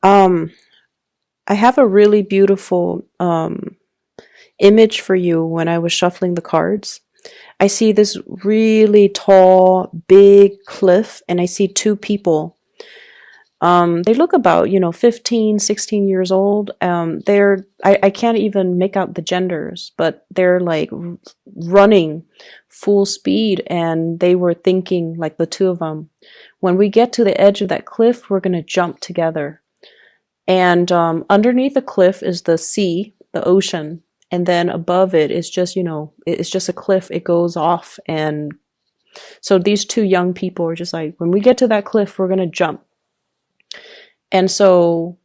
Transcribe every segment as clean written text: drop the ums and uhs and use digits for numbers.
Um, I have a really beautiful image for you when I was shuffling the cards. I see this really tall, big cliff, and I see two people. They look about, 15, 16 years old. I can't even make out the genders, but they're like running full speed, and they were thinking, like the two of them, when we get to the edge of that cliff, we're going to jump together. And underneath the cliff is the sea, the ocean. And then above it is just, it's just a cliff. It goes off. And so these two young people are just like, when we get to that cliff, we're going to jump. And so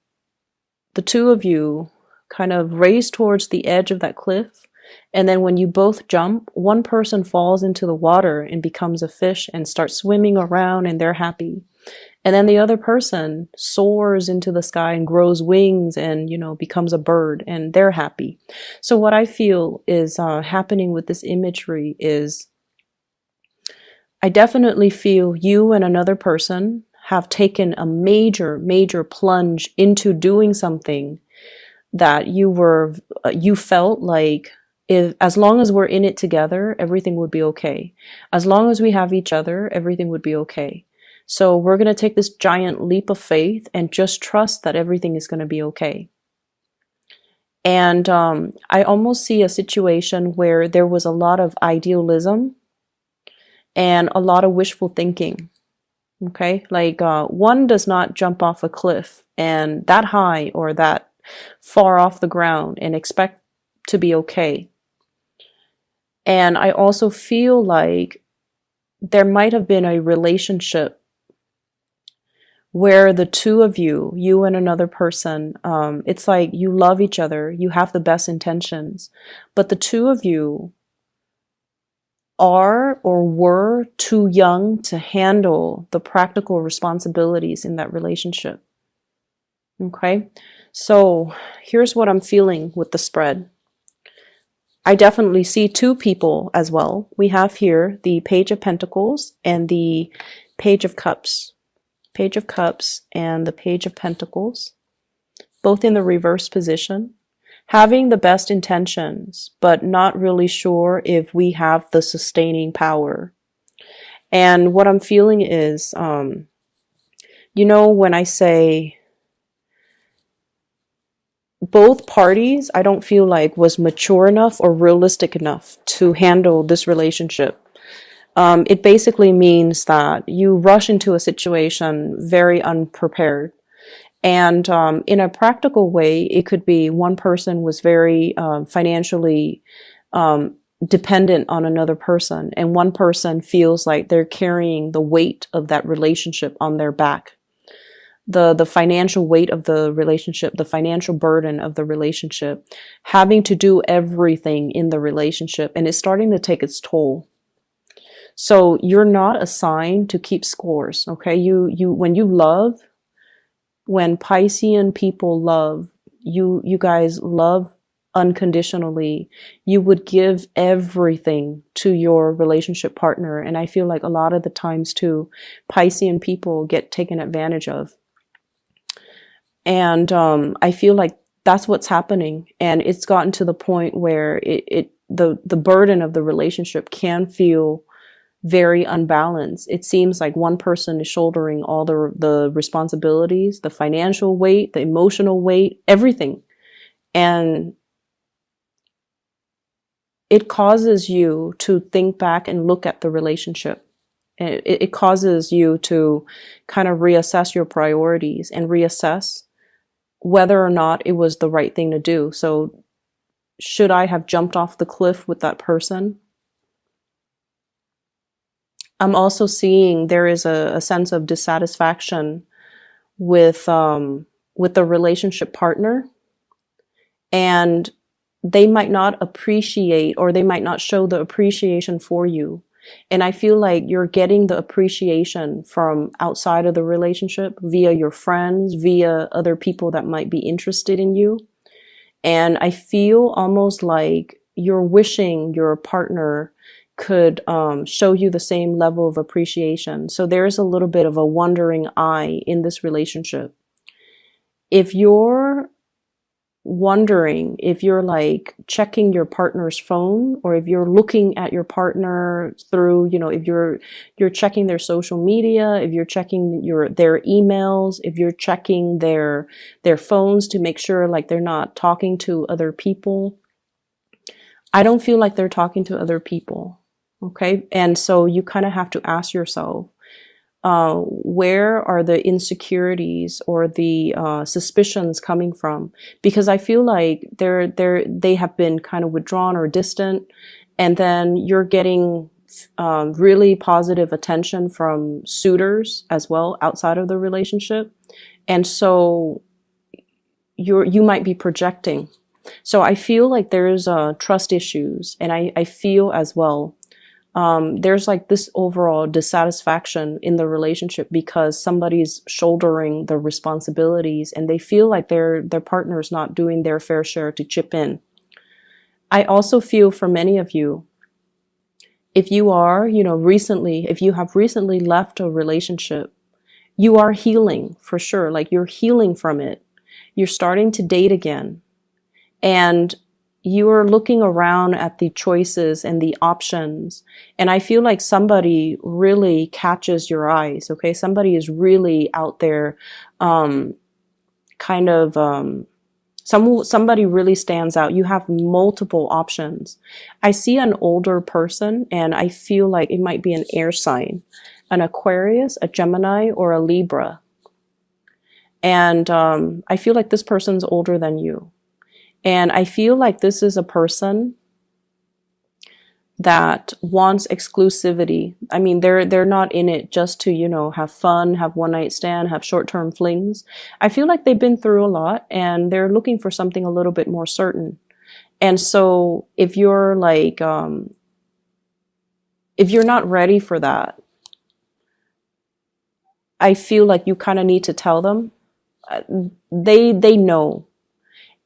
the two of you kind of race towards the edge of that cliff. And then when you both jump, one person falls into the water and becomes a fish and starts swimming around, and they're happy. And then the other person soars into the sky and grows wings and, becomes a bird, and they're happy. So what I feel is happening with this imagery is I definitely feel you and another person have taken a major, major plunge into doing something that you felt like, if as long as we're in it together, everything would be okay. As long as we have each other, everything would be okay. So we're going to take this giant leap of faith and just trust that everything is going to be okay. And I almost see a situation where there was a lot of idealism and a lot of wishful thinking. Okay, like one does not jump off a cliff and that high or that far off the ground and expect to be okay. And I also feel like there might have been a relationship where the two of you, you and another person, it's like you love each other, you have the best intentions, but the two of you are or were too young to handle the practical responsibilities in that relationship. Okay, so here's what I'm feeling with the spread. I definitely see two people as well. We have here the Page of Pentacles and the Page of Cups. Page of Cups and the Page of Pentacles, both in the reverse position, having the best intentions, but not really sure if we have the sustaining power. And what I'm feeling is, when I say both parties, I don't feel like was mature enough or realistic enough to handle this relationship. It basically means that you rush into a situation very unprepared. And in a practical way, it could be one person was very financially dependent on another person, and one person feels like they're carrying the weight of that relationship on their back. The financial weight of the relationship, the financial burden of the relationship, having to do everything in the relationship, and it's starting to take its toll. So you're not assigned to keep scores, okay? When you love, when Piscean people love, you guys love unconditionally. You would give everything to your relationship partner, and I feel like a lot of the times too, Piscean people get taken advantage of. And I feel like that's what's happening, and it's gotten to the point where the burden of the relationship can feel very unbalanced. It seems like one person is shouldering all the responsibilities, the financial weight, the emotional weight, everything. And it causes you to think back and look at the relationship. It causes you to kind of reassess your priorities and reassess whether or not it was the right thing to do. So should I have jumped off the cliff with that person? I'm also seeing there is a sense of dissatisfaction with the relationship partner, and they might not appreciate, or they might not show the appreciation for you. And I feel like you're getting the appreciation from outside of the relationship via your friends, via other people that might be interested in you. And I feel almost like you're wishing your partner could show you the same level of appreciation. So there's a little bit of a wandering eye in this relationship. If you're wondering, if you're like checking your partner's phone, or if you're looking at your partner through, if you're checking their social media, if you're checking their emails, if you're checking their phones to make sure like they're not talking to other people, I don't feel like they're talking to other people. Okay. And so you kind of have to ask yourself, where are the insecurities or the suspicions coming from? Because I feel like they have been kind of withdrawn or distant, and then you're getting really positive attention from suitors as well outside of the relationship, and so you might be projecting. So I feel like there's trust issues, and I feel as well there's like this overall dissatisfaction in the relationship because somebody's shouldering the responsibilities and they feel like their partner's not doing their fair share to chip in. I also feel for many of you, if you are, if you have recently left a relationship, you are healing for sure. Like you're healing from it. You're starting to date again. And you are looking around at the choices and the options. And I feel like somebody really catches your eyes. Okay. Somebody is really out there, kind of, somebody really stands out. You have multiple options. I see an older person and I feel like it might be an air sign, an Aquarius, a Gemini, or a Libra. And, I feel like this person's older than you. And I feel like this is a person that wants exclusivity. I mean, they're not in it just to, have fun, have one night stand, have short-term flings. I feel like they've been through a lot and they're looking for something a little bit more certain. And so if you're like, if you're not ready for that, I feel like you kind of need to tell them. They know.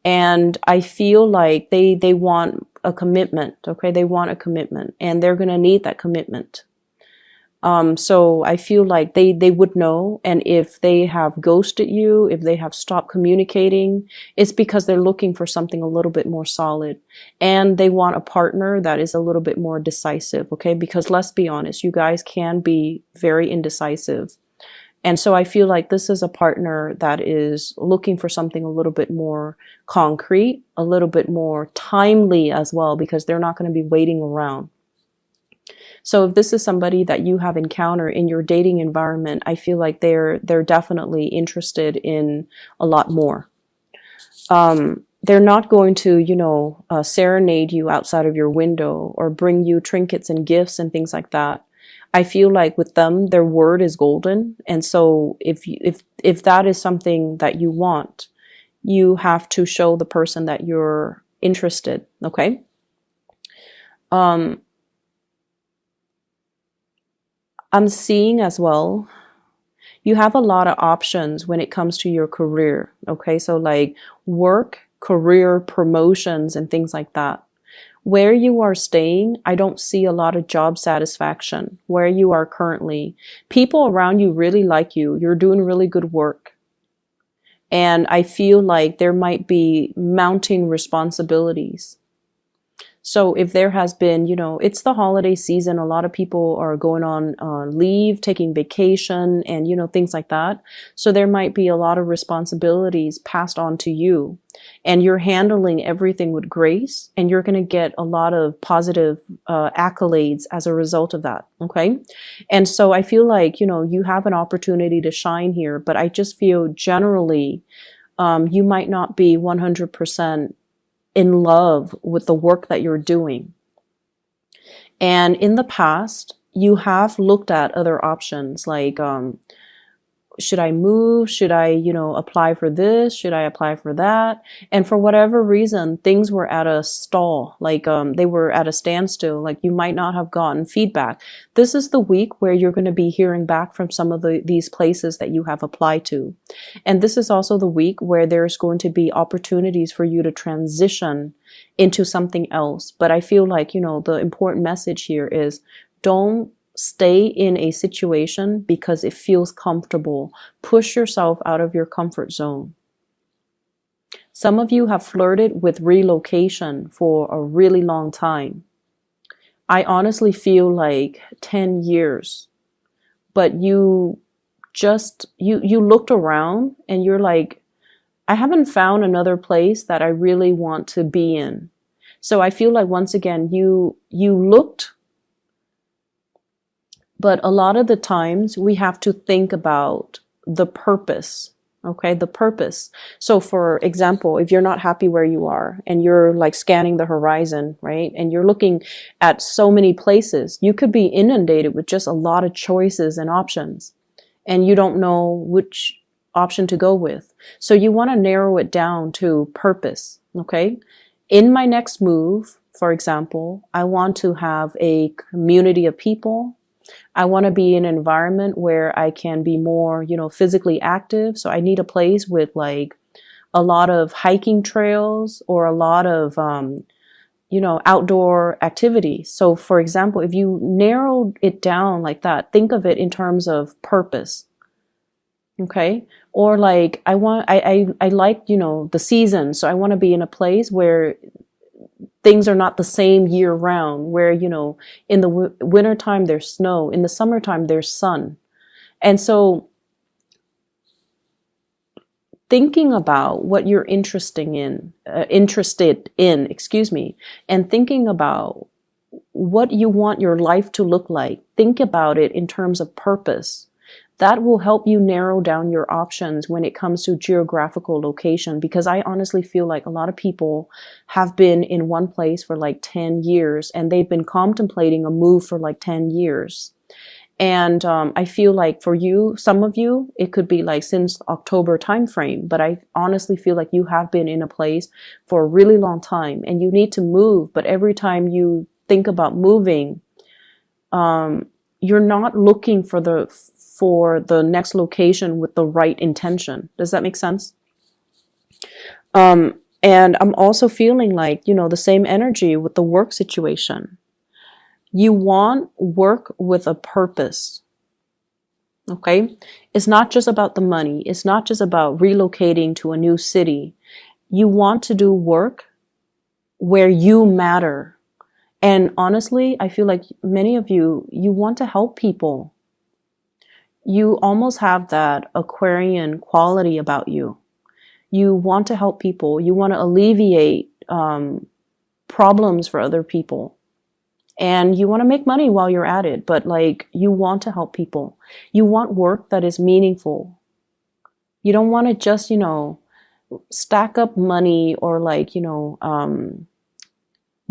And I feel like they want a commitment. Okay. They want a commitment and they're going to need that commitment. So I feel like they would know. And if they have ghosted you, if they have stopped communicating, it's because they're looking for something a little bit more solid and they want a partner that is a little bit more decisive. Okay. Because let's be honest, you guys can be very indecisive. And so I feel like this is a partner that is looking for something a little bit more concrete, a little bit more timely as well, because they're not going to be waiting around. So if this is somebody that you have encountered in your dating environment, I feel like they're definitely interested in a lot more. They're not going to, serenade you outside of your window or bring you trinkets and gifts and things like that. I feel like with them, their word is golden. And so if that is something that you want, you have to show the person that you're interested. Okay. I'm seeing as well, you have a lot of options when it comes to your career. Okay. So like work, career, promotions, and things like that. Where you are staying, I don't see a lot of job satisfaction. Where you are currently, people around you really like you. You're doing really good work. And I feel like there might be mounting responsibilities. So if there has been, it's the holiday season, a lot of people are going on leave, taking vacation and, things like that. So there might be a lot of responsibilities passed on to you and you're handling everything with grace and you're going to get a lot of positive accolades as a result of that. Okay. And so I feel like, you have an opportunity to shine here, but I just feel generally you might not be 100% in love with the work that you're doing. And in the past, you have looked at other options like, should I move? Should I, apply for this? Should I apply for that? And for whatever reason, things were at a stall, like they were at a standstill, like you might not have gotten feedback. This is the week where you're going to be hearing back from some of these places that you have applied to. And this is also the week where there's going to be opportunities for you to transition into something else. But I feel like, the important message here is don't stay in a situation because it feels comfortable. Push yourself out of your comfort zone. Some of you have flirted with relocation for a really long time. I honestly feel like 10 years, but you looked around and you're like, I haven't found another place that I really want to be in. So I feel like once again, you looked, but a lot of the times we have to think about the purpose. Okay, the purpose. So for example, if you're not happy where you are and you're like scanning the horizon, right? And you're looking at so many places, you could be inundated with just a lot of choices and options, and you don't know which option to go with. So you want to narrow it down to purpose. Okay. In my next move, for example, I want to have a community of people. I want to be in an environment where I can be more, physically active. So I need a place with like a lot of hiking trails or a lot of, outdoor activities. So for example, if you narrow it down like that, think of it in terms of purpose. Okay. Or like, I like, the season. So I want to be in a place where things are not the same year round, where, in the wintertime there's snow, in the summertime there's sun. And so thinking about what you're interested in, excuse me, and thinking about what you want your life to look like, think about it in terms of purpose. That will help you narrow down your options when it comes to geographical location, because I honestly feel like a lot of people have been in one place for like 10 years and they've been contemplating a move for like 10 years. And I feel like for you, some of you, it could be like since October timeframe, but I honestly feel like you have been in a place for a really long time and you need to move. But every time you think about moving, you're not looking for the next location with the right intention. Does that make sense? And I'm also feeling like, the same energy with the work situation. You want work with a purpose. Okay? It's not just about the money. It's not just about relocating to a new city. You want to do work where you matter. And honestly, I feel like many of you want to help people. You almost have that Aquarian quality about you. You want to help people. You want to alleviate problems for other people. And you want to make money while you're at it, but like you want to help people. You want work that is meaningful. You don't want to just, stack up money or like,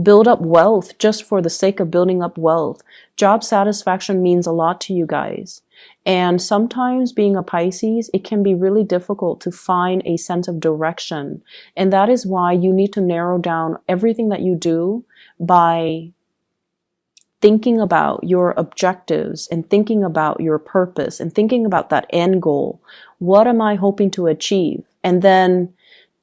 build up wealth just for the sake of building up wealth. Job satisfaction means a lot to you guys. And sometimes being a Pisces, it can be really difficult to find a sense of direction. And that is why you need to narrow down everything that you do by thinking about your objectives and thinking about your purpose and thinking about that end goal. What am I hoping to achieve? And then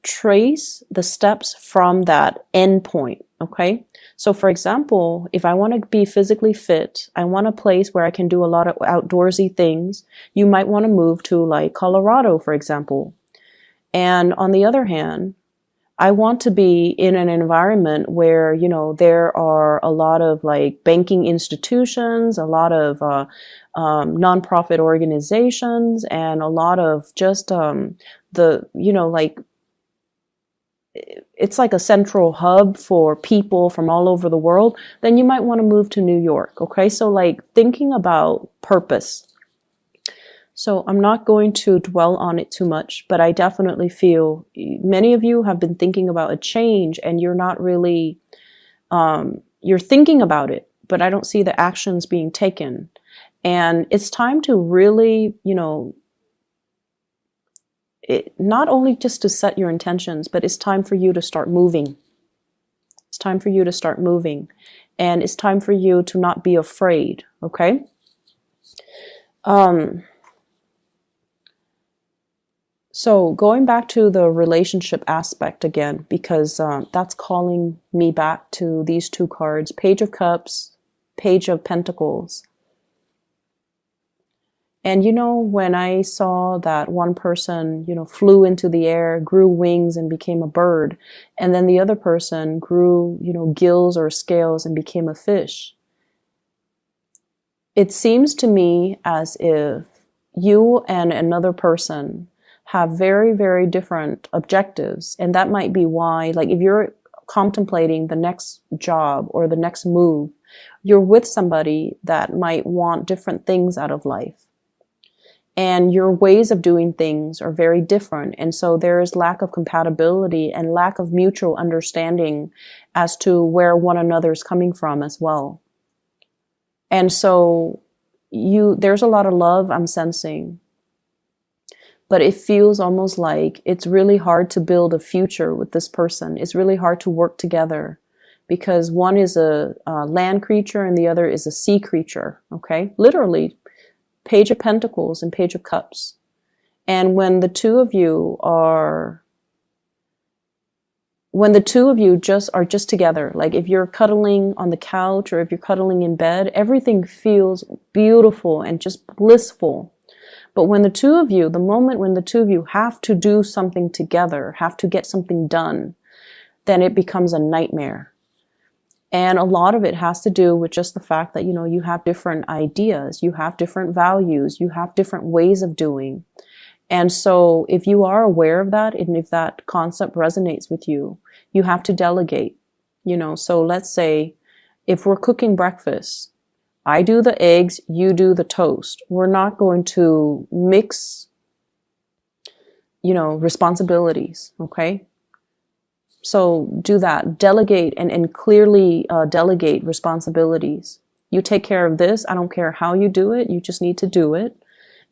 trace the steps from that end point. Okay. So for example, if I want to be physically fit, I want a place where I can do a lot of outdoorsy things. You might want to move to like Colorado, for example. And on the other hand, I want to be in an environment where, there are a lot of like banking institutions, a lot of nonprofit organizations, and a lot of just like it's like a central hub for people from all over the world. Then you might want to move to New York. Okay. So like thinking about purpose. So I'm not going to dwell on it too much, but I definitely feel many of you have been thinking about a change and you're not really, you're thinking about it, but I don't see the actions being taken. And it's time to really, not only just to set your intentions, but it's time for you to start moving. It's time for you to start moving. And it's time for you to not be afraid. Okay. So going back to the relationship aspect again, because that's calling me back to these two cards, Page of Cups, Page of Pentacles. And you know, when I saw that one person, you know, flew into the air, grew wings and became a bird, and then the other person grew, you know, gills or scales and became a fish, it seems to me as if you and another person have very, very different objectives. And that might be why, like, if you're contemplating the next job or the next move, you're with somebody that might want different things out of life. And your ways of doing things are very different. And so there is lack of compatibility and lack of mutual understanding as to where one another is coming from as well. And so there's a lot of love I'm sensing, but it feels almost like it's really hard to build a future with this person. It's really hard to work together because one is a land creature and the other is a sea creature. Okay. Literally, Page of Pentacles and Page of Cups. And when the two of you just are just together, like if you're cuddling on the couch or if you're cuddling in bed, everything feels beautiful and just blissful. But when the moment when the two of you have to do something together, have to get something done, then it becomes a nightmare. And a lot of it has to do with just the fact that, you know, you have different ideas, you have different values, you have different ways of doing. And so if you are aware of that, and if that concept resonates with you, you have to delegate, you know. So let's say if we're cooking breakfast, I do the eggs, you do the toast. We're not going to mix, you know, responsibilities. Okay. So do that, delegate and clearly delegate responsibilities. You take care of this. I don't care how you do it. You just need to do it.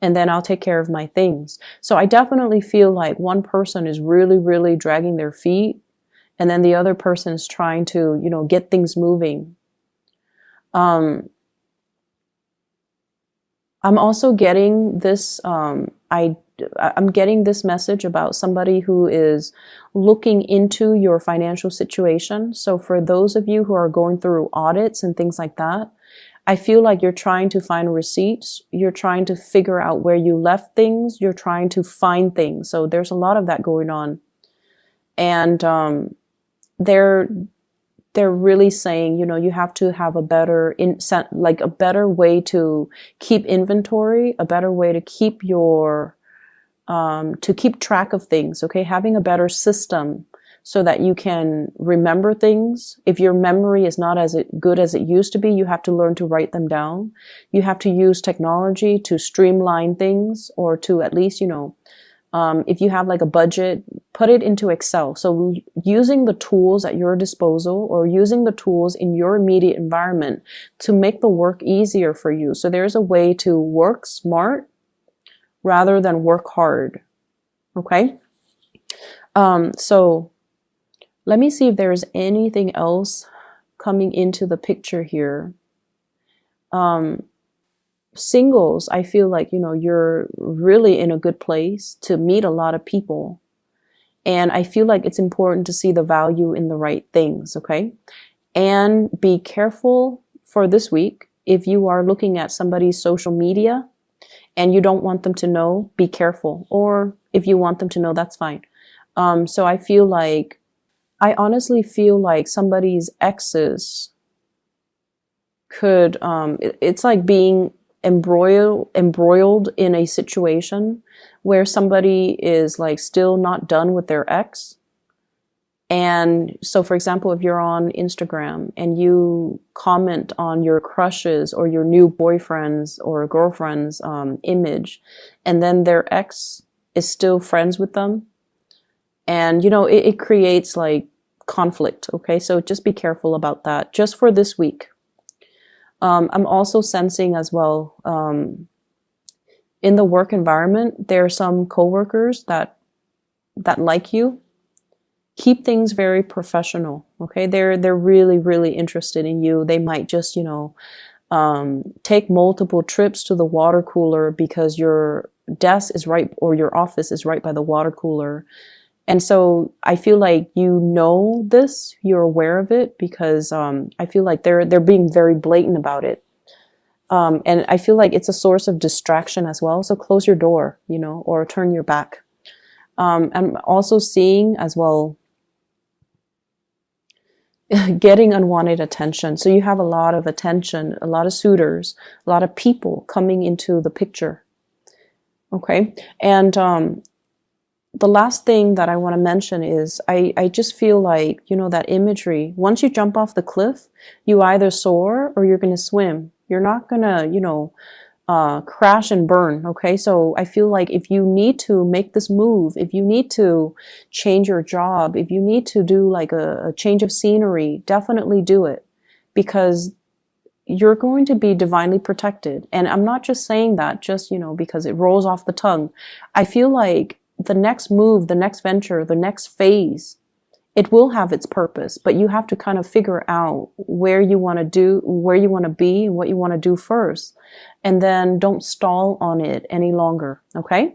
And then I'll take care of my things. So I definitely feel like one person is really, really dragging their feet. And then the other person is trying to, you know, get things moving. I'm also getting this, I'm getting this message about somebody who is looking into your financial situation. So for those of you who are going through audits and things like that, I feel like you're trying to find receipts. You're trying to figure out where you left things. You're trying to find things. So there's a lot of that going on. And they're really saying, you know, you have to have a better a better way to keep inventory, a better way to keep your to keep track of things. Okay, having a better system so that you can remember things. If your memory is not as good as it used to be, you have to learn to write them down. You have to use technology to streamline things, or to at least, you know, if you have like a budget, put it into Excel. So using the tools at your disposal, or using the tools in your immediate environment to make the work easier for you. So there's a way to work smart rather than work hard. Okay. So let me see if there's anything else coming into the picture here. Singles, I feel like, you know, you're really in a good place to meet a lot of people. And I feel like it's important to see the value in the right things, okay? And be careful for this week. If you are looking at somebody's social media and you don't want them to know, be careful. Or if you want them to know, that's fine. So I honestly feel like somebody's exes could, it's like being embroiled in a situation where somebody is like still not done with their ex. And so, for example, if you're on Instagram and you comment on your crushes or your new boyfriend's or girlfriend's image, and then their ex is still friends with them, and, you know, it creates like conflict. Okay, so just be careful about that just for this week. I'm also sensing as well, in the work environment, there are some coworkers that like you. Keep things very professional. Okay, they're really, really interested in you. They might just, you know, take multiple trips to the water cooler because your desk is right, or your office is right by the water cooler. And so I feel like, you know, this, you're aware of it, because I feel like they're being very blatant about it. And I feel like it's a source of distraction as well. So close your door, you know, or turn your back. I'm also seeing as well getting unwanted attention. So you have a lot of attention, a lot of suitors, a lot of people coming into the picture. Okay. And the last thing that I want to mention is I just feel like, you know, that imagery, once you jump off the cliff, you either soar or you're going to swim. You're not going to, you know, crash and burn. Okay. So I feel like if you need to make this move, if you need to change your job, if you need to do like a change of scenery, definitely do it, because you're going to be divinely protected. And I'm not just saying that just, you know, because it rolls off the tongue. I feel like the next move, the next venture, the next phase, it will have its purpose, but you have to kind of figure out where you want to do, where you want to be, and what you want to do first. And then don't stall on it any longer. Okay?